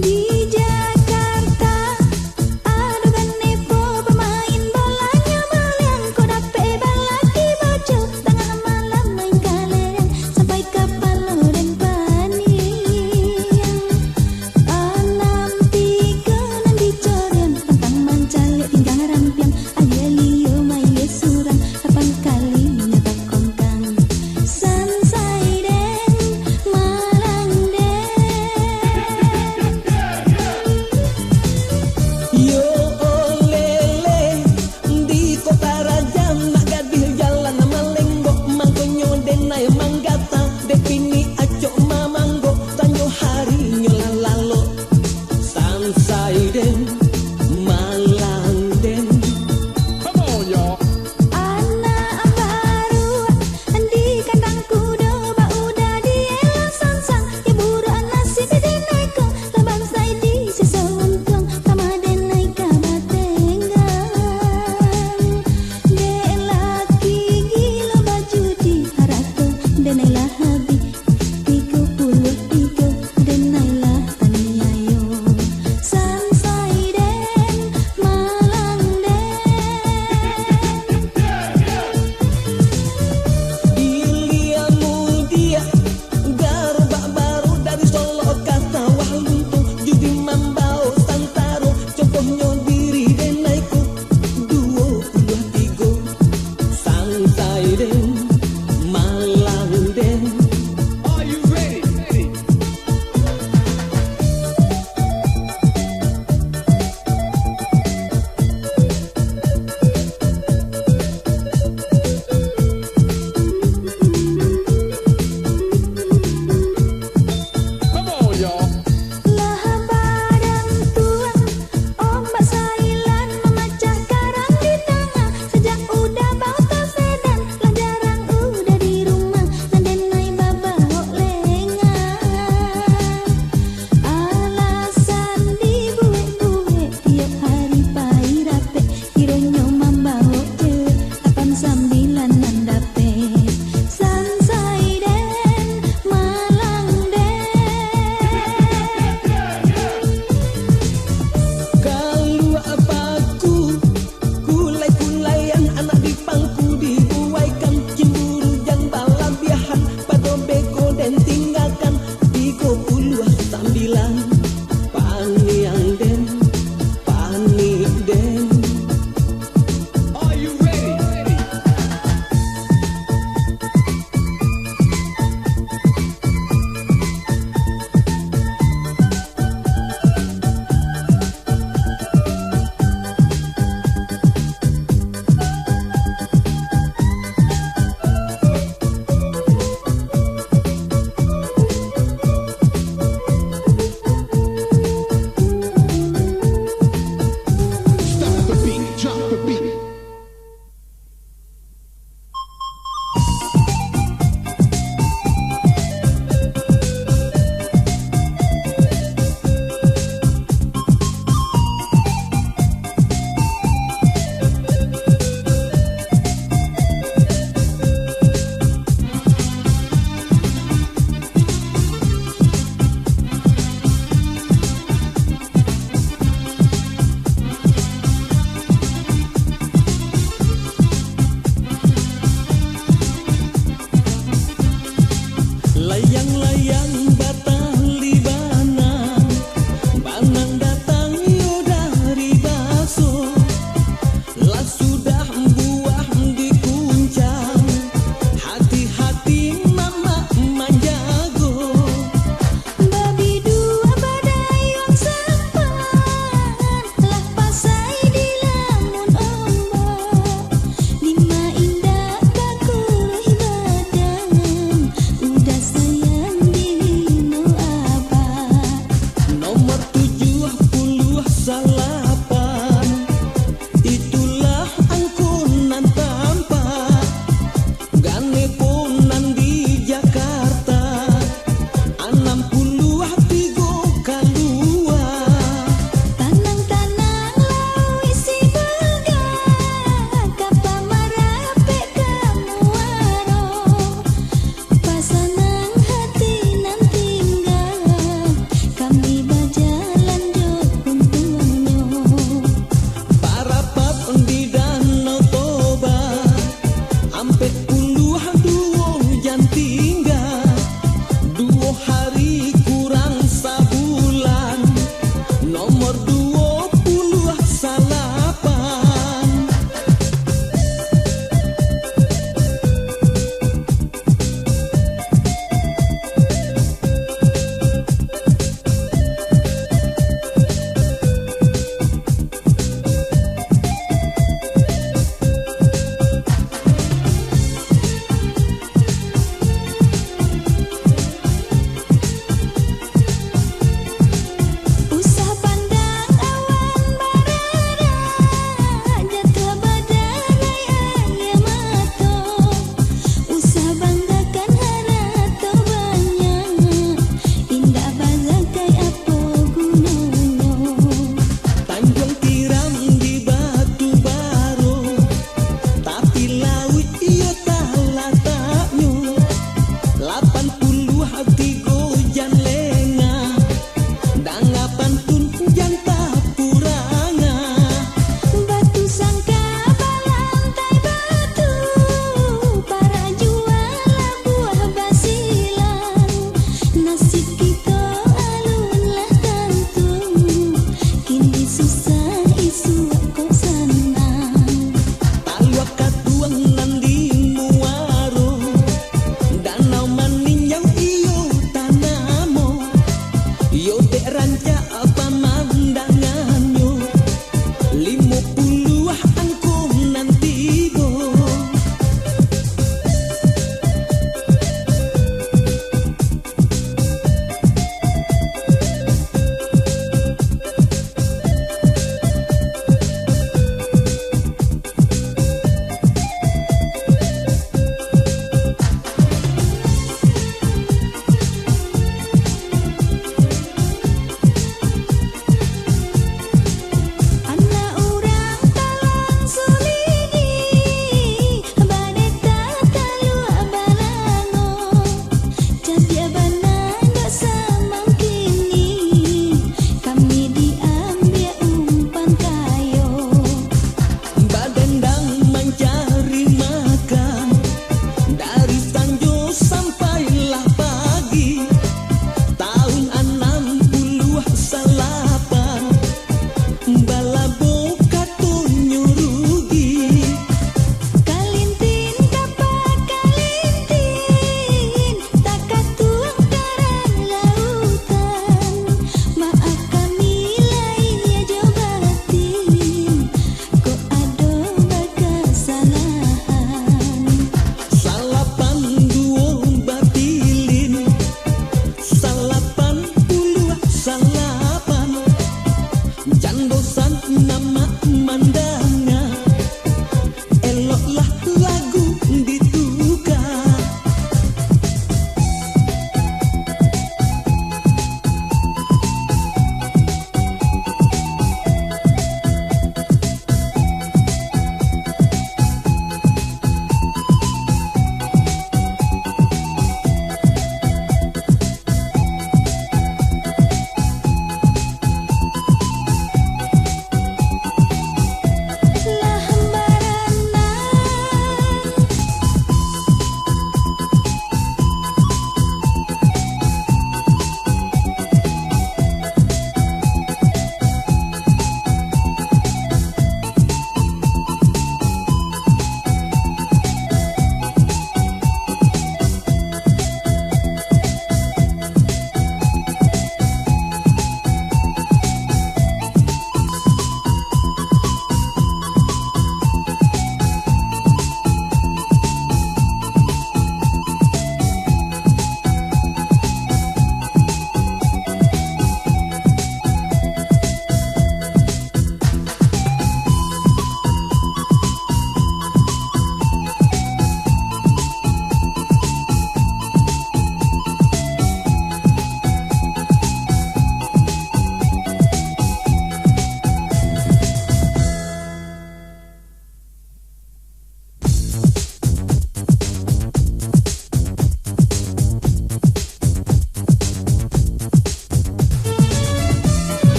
Di Jakarta, aduh kan nepo pemain bolanya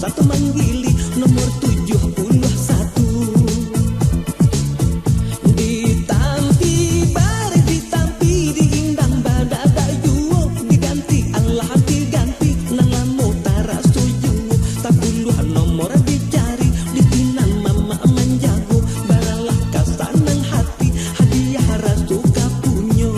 satu manggili nomor 71. Ditampi bare ditampi diindang badadayu diganti Allah diganti nang lamo tara suyu tapuluhan nomor dicari ditinan mama menjago baranglah kasanang hati hadiah rasuka punyo.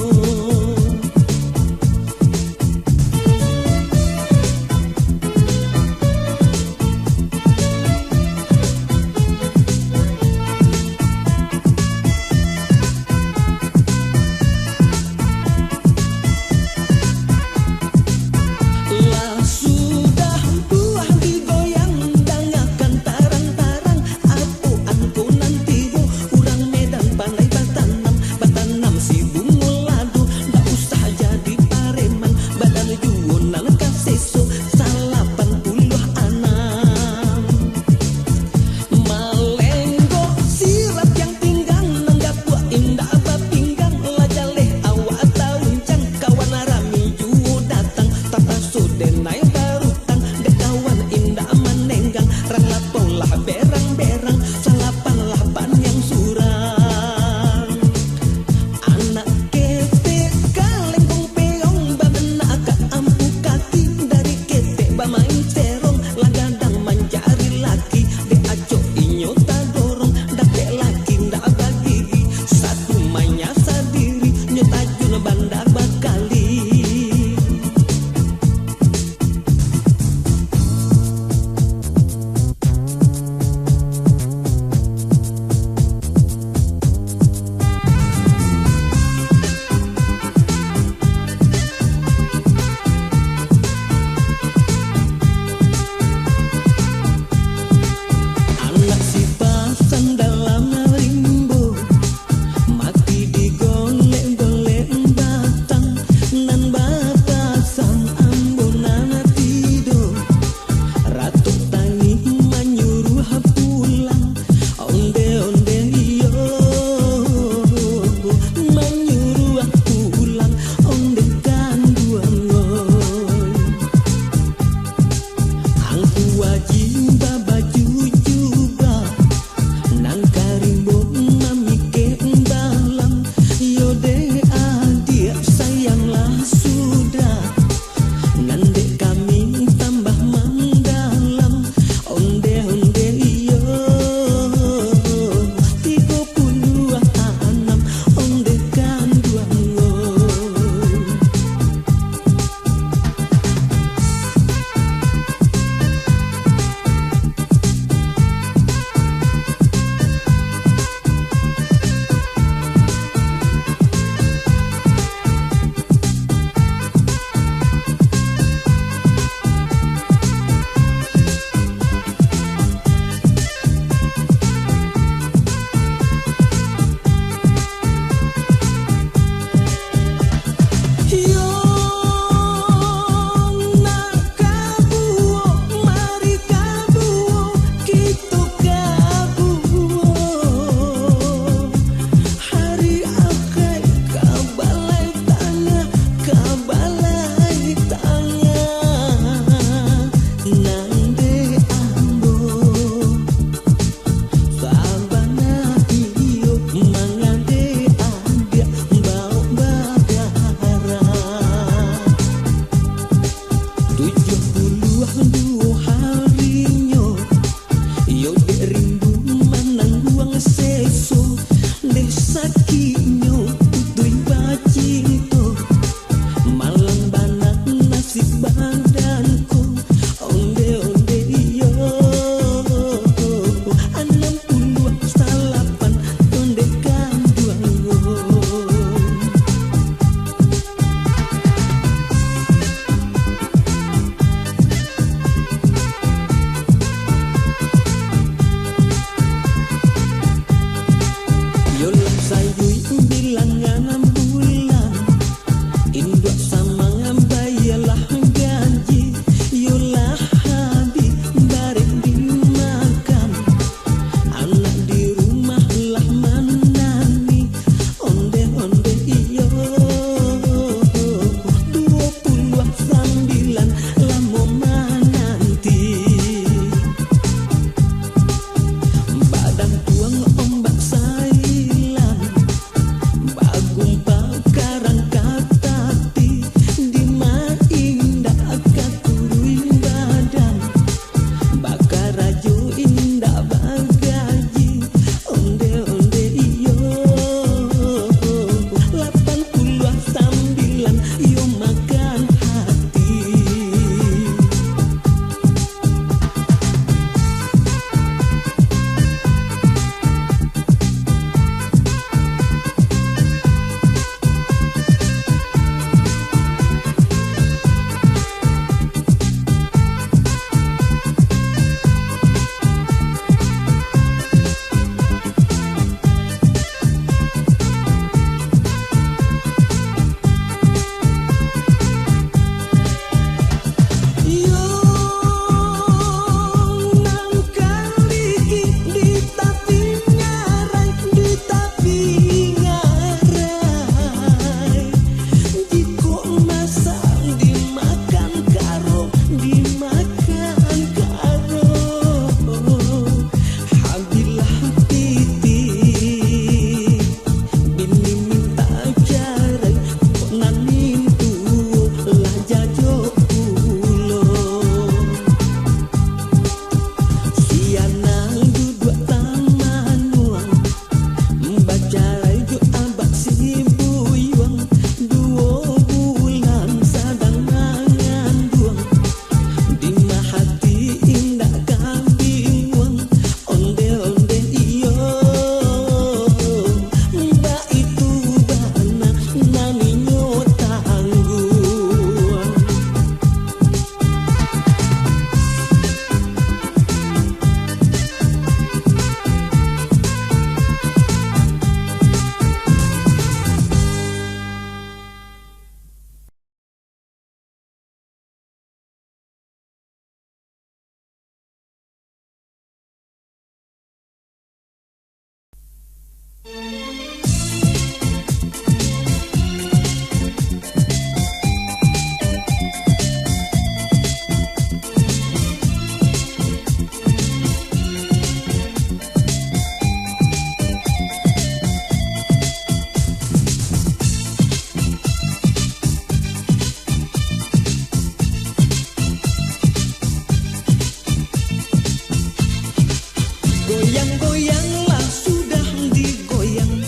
Goyang-goyanglah sudah digoyang.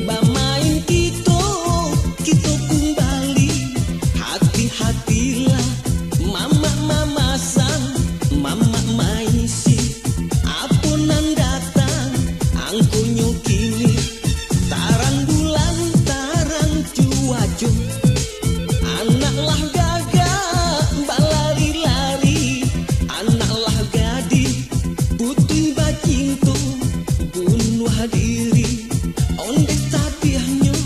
Bamain kita kembali. Hati-hatilah mama sang, mama maisi. Apunan datang angku nyukini. Tarang bulan tarang cuacu. Anaklah gagak balari-lari. Anaklah gadis putih bacintu bunuh diri. Onde tadiahnya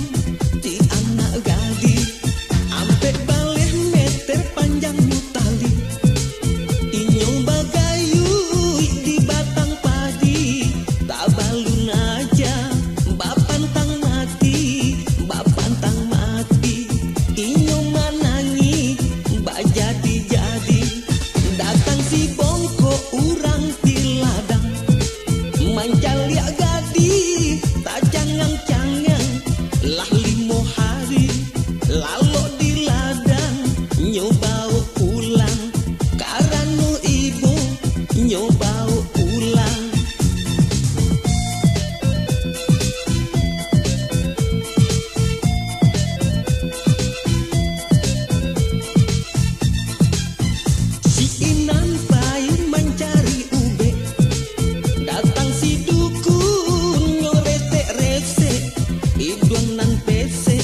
di anak gadis. Ampe balik meter panjangnya tali. Inyong bagayu di batang padi. Tak balun aja bapantang mati. Bapantang mati. Inyong manangi mbak jadi-jadi. Datang si bongko urang di ladang. Mancalia gadi tak cangang-cangang. Lah 5 hari lalu di ladang. Nyobau pulang karena ibu nyobau pulang. Si Inan pai mencari ube. Datang si dukun nyorete-rete. Iduanan pese.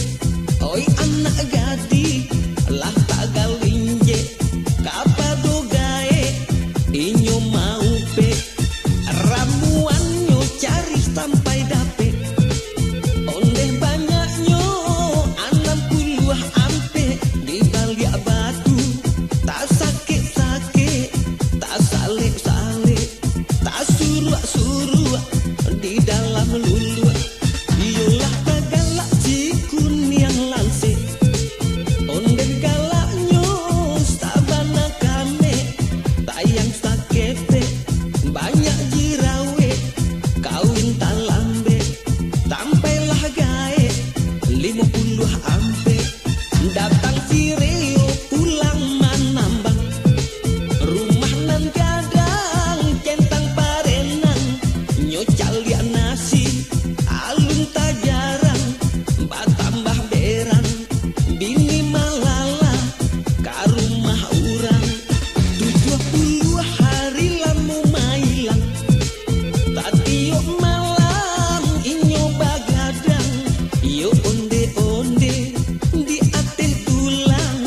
Oi anak gadi lah tak galinje. Kapado gae inyo mau pe. Ramuan nyo cari sampai dape. Onde banyaknya 60 ampe. Di balik batu tak sakit-sakit. Tak salek-salek. Tak suruh-suruh di dalam lulu. Iyalah galak cikun yang lansik. Onde galaknya sabana kame. Tayang sakete banyak jirawe. Kawin talambe tampailah gae 50 ampe. Datang si Reo pulang manambang. Rumah nan gadang centang parenang. Nyocalia nasi alun tak jarang. Batambah berang bini malala ka rumah urang. 70 hari lamu mailang. Tatiok malam inyo bagadang. Yo onde-onde di aten tulang.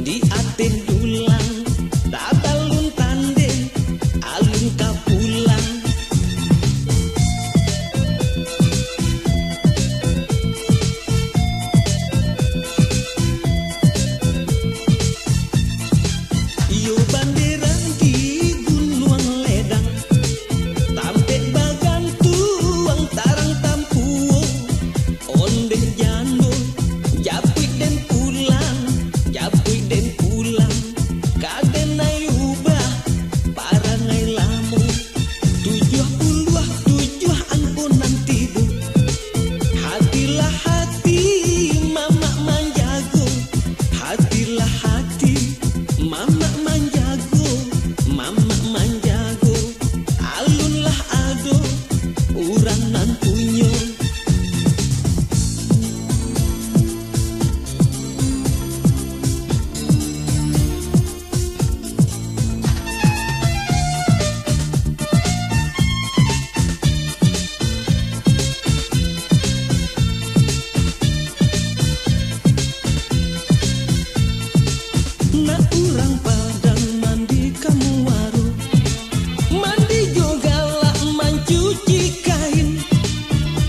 Di aten tulang. Tak balun tande alun ka pulang. Yo banderan di gunung ledang. Tampe bagantuang tarang tampuo. Onde jando japuit den pulang. Japuit den pulang. Kaden ayubah parangai lamu. 77 ampunan tibu. Hatilah hati mama manjago. Hatilah hati mama manjago. Mama manjago. Alunlah ado urang nan punyo. Na urang padang mandi kamu waru. Mandi juga lah mencuci kain.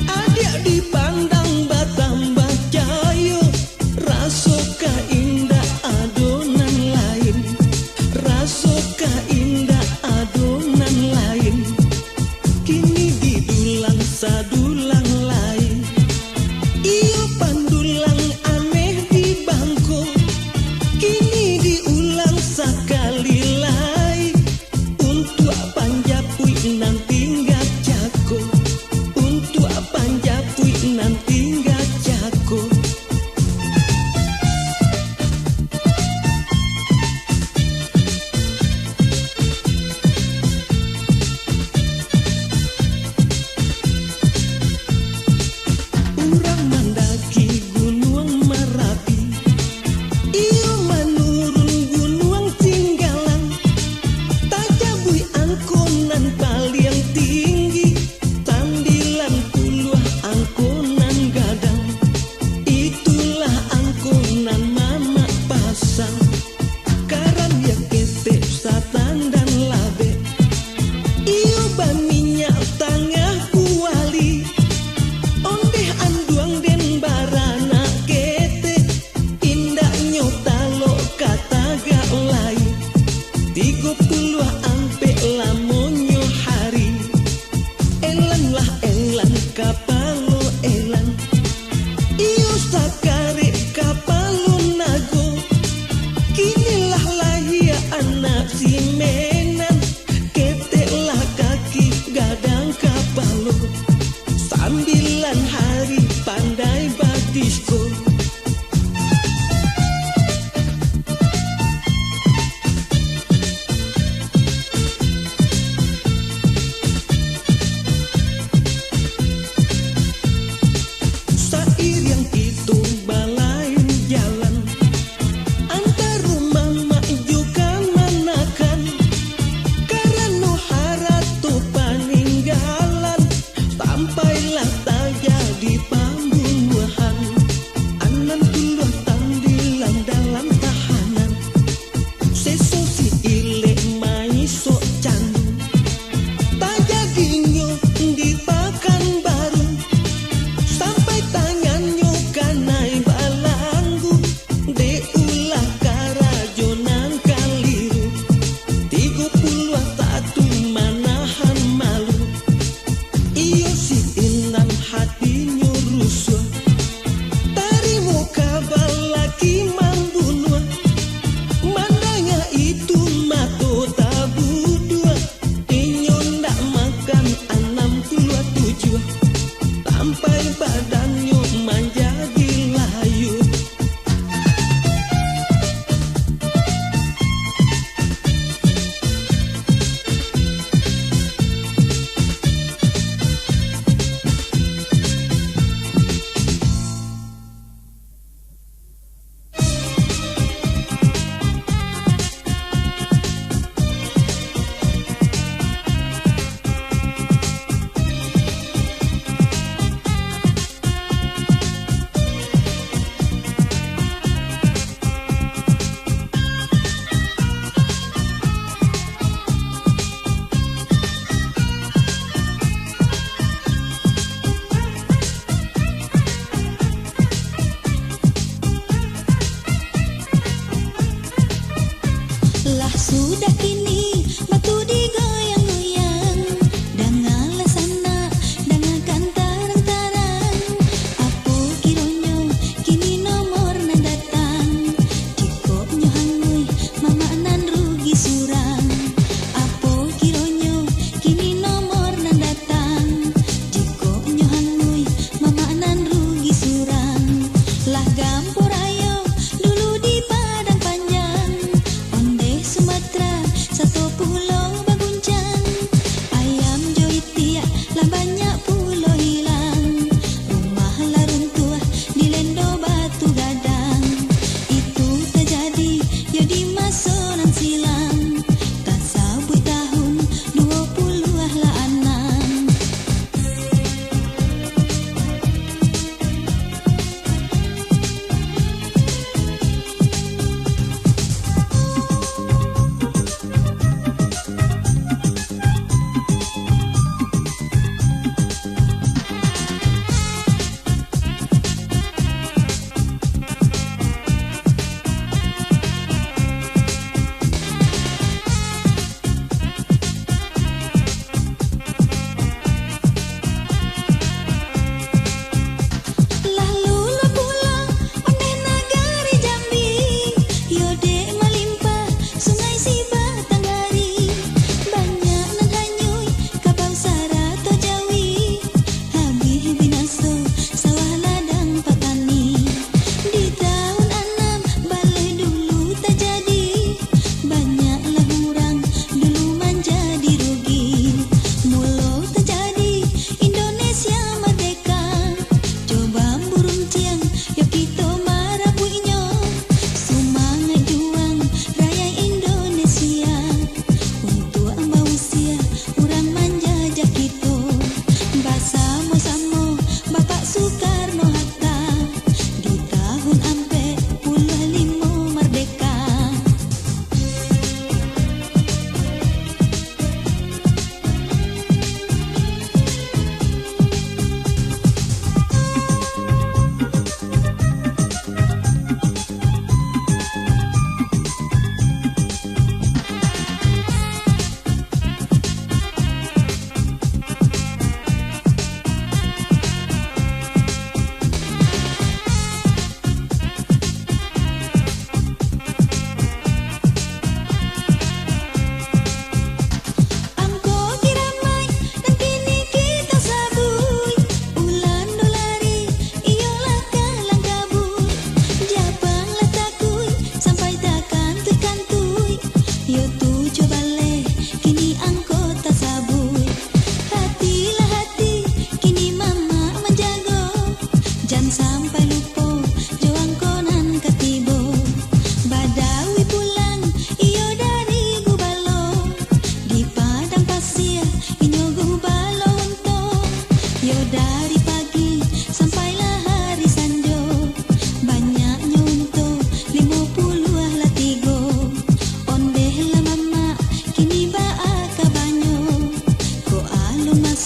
Adik dipandang batambah cayo. Rasoka indah adonan lain. Rasoka indah adonan lain. Kini didulang sadulang lain. Iyo pandulang aneh di bangko. Kini diulang sekali lagi. Untuk panjapui nanti nggak jago. Untuk panjapui nanti nggak jago.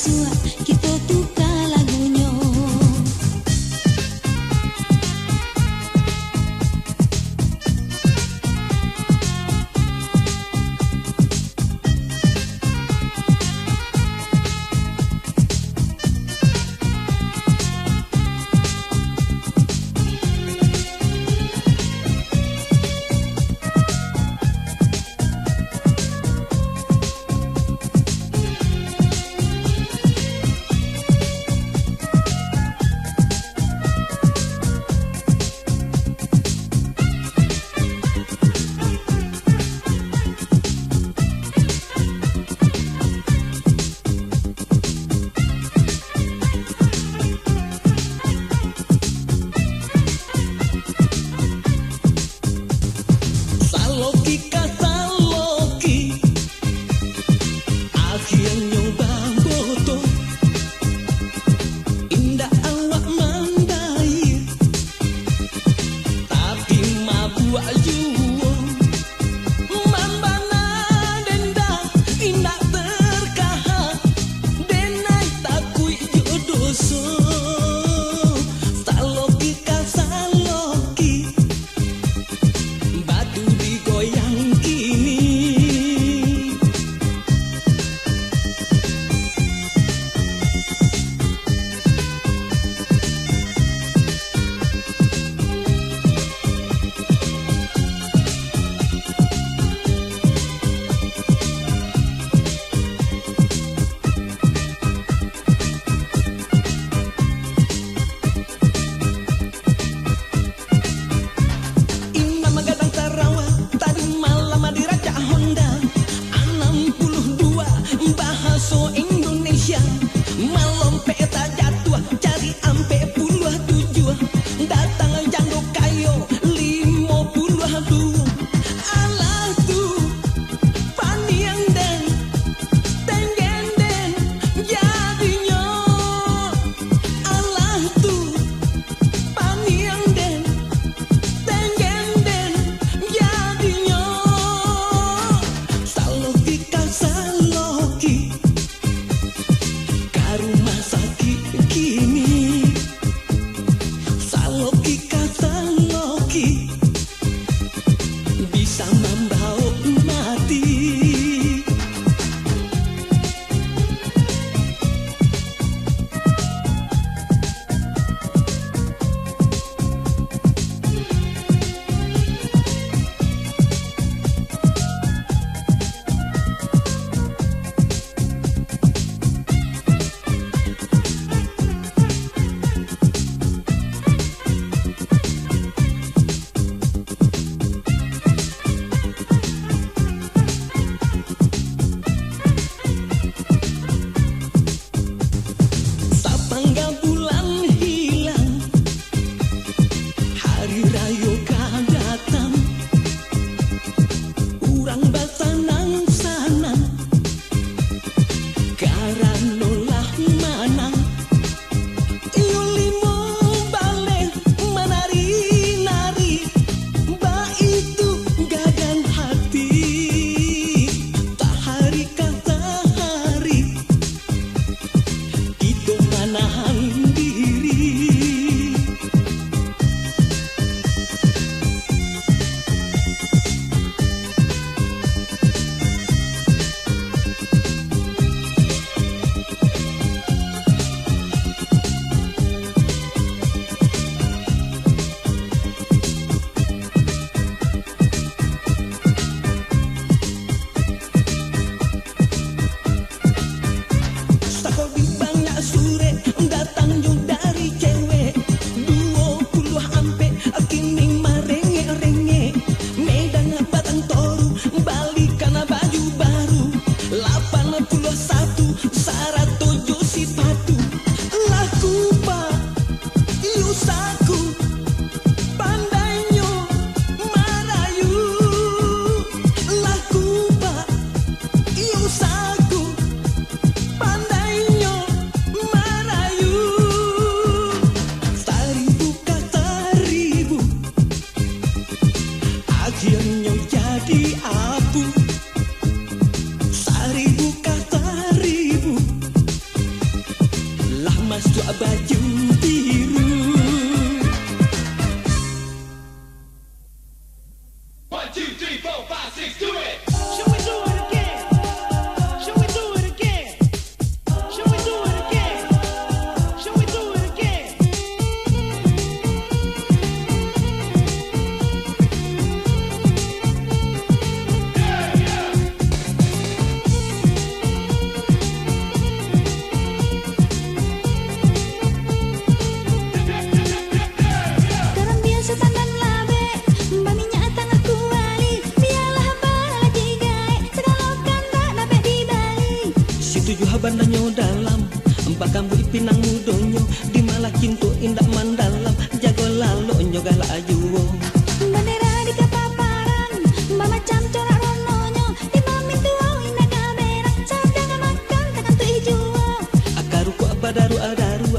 suat kita tukar lagunya. Saloki kasaloki, akhirnya bamboto, indah awak mandai, tapi mabuk juo, mambana denda, indah terkahak, denai takui jodoso. Saloki kasaloki, batu digoyang kini. Inna Magadang Sarawak, tadi malam di Raja Honda, 62 bahasa Indonesia, malam peta jatuh, cari ampe puluh 7, datang jando kayo 52. Alah tuh paniang den, tenggen den, jadinya. Alah tuh paniang den, tenggen den, jadinya. Saloki kasaloki, karumah sakit kini. Saloki kasaloki, bisa membawa mati. Sapangga bulan hilang, hari raya kah datang, urang basanang sanang, karanolah manang. Iyo limo balik menari-nari, ba itu gagan hati. Tak hari kata hari, itu manahan diri. Sakobi banyak sure, datang jauh dari cewek, 20 ampe kini marenge-renge. Medan Batang Toru, balikan baju baru, 81 syarat 7 sipatu. Laku pak, yusaku, pandainya marayu. Laku pak, yusaku, pandainya marayu. Seribu kata ribu, akhirnya jadi abu. Seribu kata ribu, Situju habandanyo dalam Bakam bui pinang mudonyo Di malakin tu indak mandalam Jago lalo nyo galak ajuwo Bandera di kepaparan macam corak rononyo Di mamin tuo indah kamerang Sadang makan takkan tu ijuwo Akaru ku abadaru adaru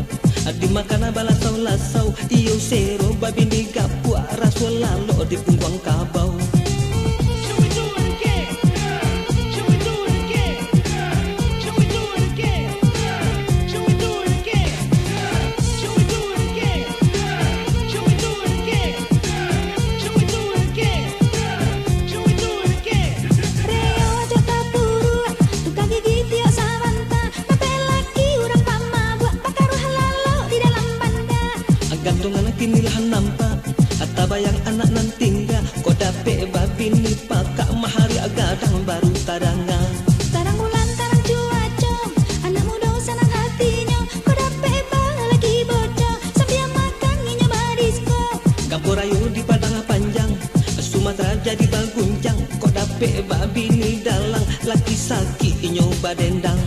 Di makana balasau-lasau Iyo sero babini gapua Rasul lalo di pungguang kabau Gantungan kinilahan nampak Atabayang anak nan tinggal Kau dapet babi ni pakak Mahari agadang baru tadanga Tarang bulan tarang cuaca Anak muda senang hatinya Kau dapet lagi bocah Sambil makan nginyo badisko Gamporayo di padang panjang Sumatera jadi baguncang Kau dapet babi ni dalang Laki sakit inyo badendang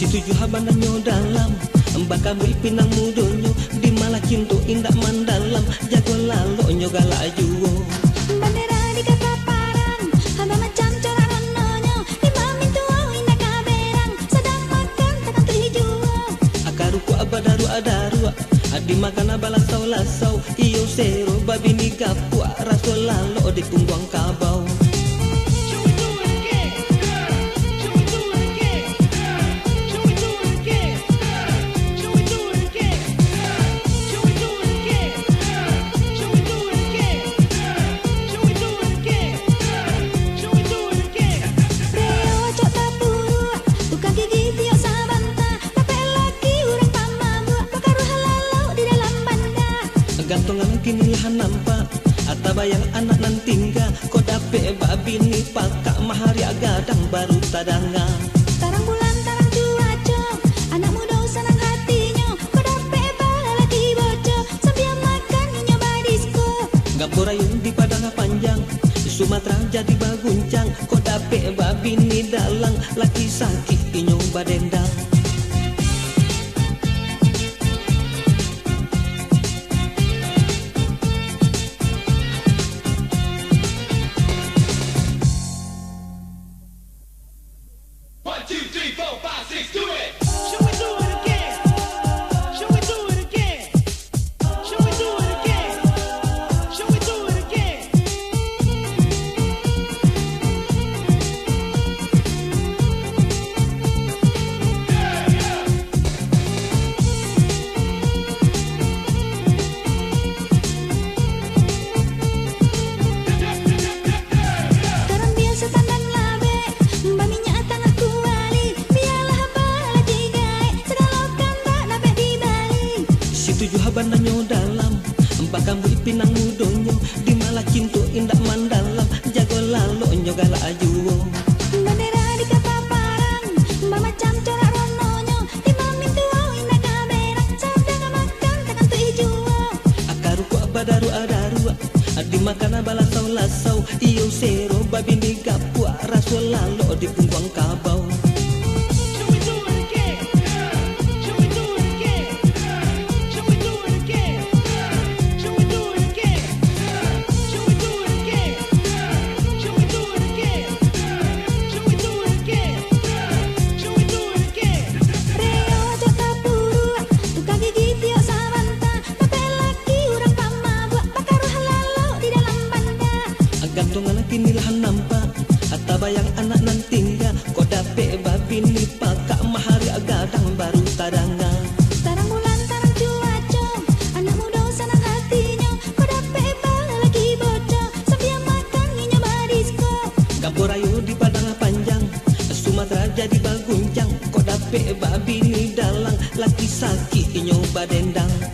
Situju habandanyo dalam Bakam bui pinang mudonyo Di malakin tu indak mandalam Jago lalo nyo galak ajuwo Bandera di kepaparan Haba macam corak rononyo Di mamin tuo indah kamerang Sadang makan takkan tu ijuwo Akaru ku abadaru adaru Di makana balasau-lasau Iyo sero babini gapua Rasul lalo di pungguang kabau Gantungan kinilahan nampak Atabayang anak nan tinggal Kau dapet babi ni pakak Mahari agadang baru tadanga Tarang bulan tarang cuaca Anak muda senang hatinya Kau dapet lagi bocah Sambil makan nginyo badisko Gamporayung di padang panjang Sumatera jadi baguncang Kau dapet babi ni dalang Laki sakit inyo badendang Situju habandanyo dalam Bakam bui pinang mudonyo Di malakin tu indak mandalam Jago lalo nyo galak ajuwo Bandera di kepaparan macam corak rononyo Di mamin tuo indah kamerang Sadang makan takkan tu ijuwo Akaru ku abadaru adaru Di makana balasau-lasau Iyo sero babini gapua Rasul lalo di pungguang kabau Gantungan kinilahan nampak Atabayang anak nan tinggal Kau dapet Melayu di Padang Panjang, Sumatera jadi baguncang. Kok dapet babi ni dalang, laki sakit nyoba dendang.